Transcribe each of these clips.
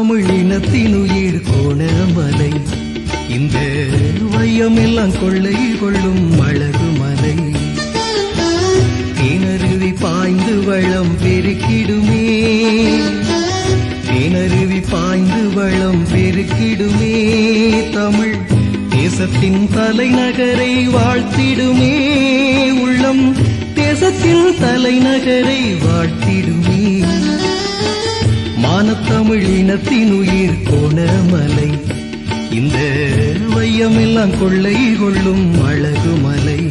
மானத்தமிழினத்தினுயிர் கோணமலை, இந்த வையமெல்லாம் கொள்ளை கொள்ளும் அழகு மலை. தேனருவி பாய்ந்து வளம் பெருக்கிடுமே, தேனருவி பாய்ந்து வளம் பெருக்கிடுமே, தமிழ் தேசத்தின் தலைநகரை வாழ்த்திடுமே, உள்ளம் தேசத்தின் தலைநகரை வாழ்த்திடுமே. மானத்தமிழினத்தினுயிர் கோணமலை, இந்த வையமெல்லாம் கொள்ளை கொள்ளும் அழகு மலை.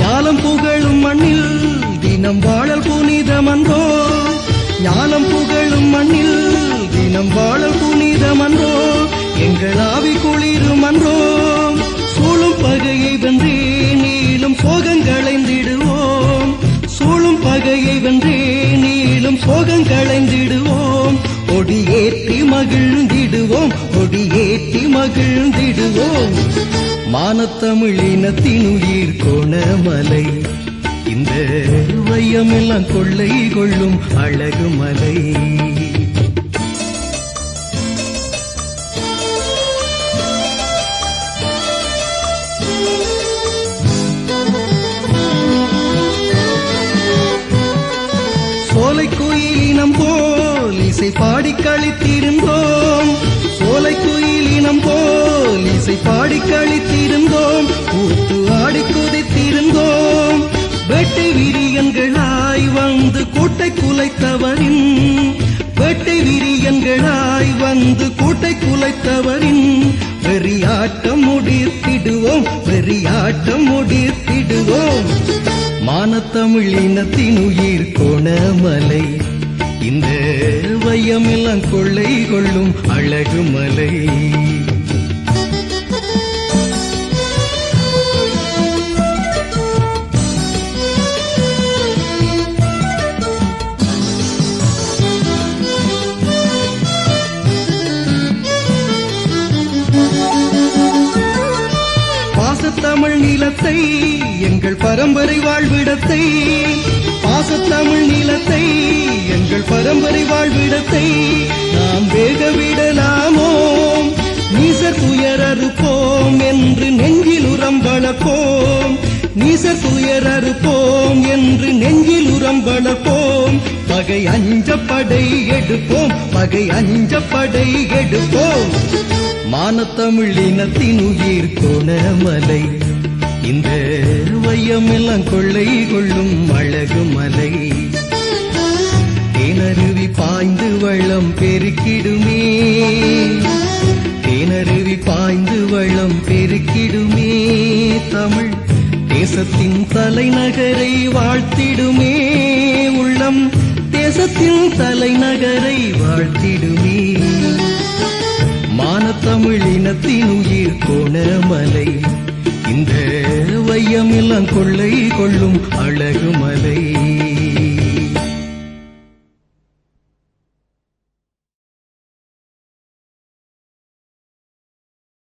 ஞாலம் புகழும் மண்ணில் தினம் வாழல் புனிதமன்றோ, ஞானம் புகழும் மண்ணில் தினம் வாழல் புனிதமன்றோ, எங்கள் ஆவி குளிரும் அன்றோ. சூழும் பகையை வென்றே நீளும் சோகங்களைந்திடுவோம், சூழும் பகையை வென்றே நீளும் சோகங்களைந்திடுவோம். கொடியேற்றி மகிழ்ந்திடுவோம், கொடியேற்றி மகிழ்ந்திடுவோம். மானத்தமிழினத்தினுயிர் கோணமலை, இந்த வையமெல்லாம் கொள்ளை கொள்ளும் அழகு மலை. சோலை குயிலினம் போல் இசை பாடி கழித்திருந்தோம், சோலை குயிலினம் போல் இசை பாடி கழித்திருந்தோம், கூத்து ஆடி குதித்திருந்தோம். வேட்டை விரியன்களாய் வந்து கூட்டை குலைத்தவரின், வேட்டை விரியன்களாய் வந்து கூட்டை குலைத்தவரின் வெறியாட்டம் முடித்திடுவோம், வெறியாட்டம் முடித்திடுவோம். மானத்தமிழினத்தினுயிர் கோணமலை, இந்த வையமெல்லாம் கொள்ளை கொள்ளும் அழகு மலை. பாசத்தமிழ் நிலத்தை எங்கள் பரம்பரை வாழ்விடத்தை, பாசத்தமிழ் நிலத்தை எங்கள் பரம்பரை வாழ்விடத்தை நாம் வேக விடலாமோ. நீசர் துயரறுப்போம் என்று நெஞ்சில் உரம்பளப்போம், நீசர் துயரறுப்போம் என்று நெஞ்சில் உரம்பளப்போம். பகை அஞ்ச படை எடுப்போம், பகை அஞ்ச படை எடுப்போம். மானத்தமிழினத்தினுயிர் கோணமலை, இந்த வையமெல்லாம் கொள்ளை கொள்ளும் அழகு மலை. தேனருவி பாய்ந்து வளம் பெருக்கிடுமே, தேனருவி பாய்ந்து வளம் பெருக்கிடுமே, தமிழ் தேசத்தின் தலைநகரை வாழ்த்திடுமே, உள்ளம் தேசத்தின் தலைநகரை வாழ்த்திடுமே. மானத்தமிழினத்தினுயிர் கோணமலை, இந்த வையமெல்லாம் கொள்ளை கொள்ளும் அழகு மலை.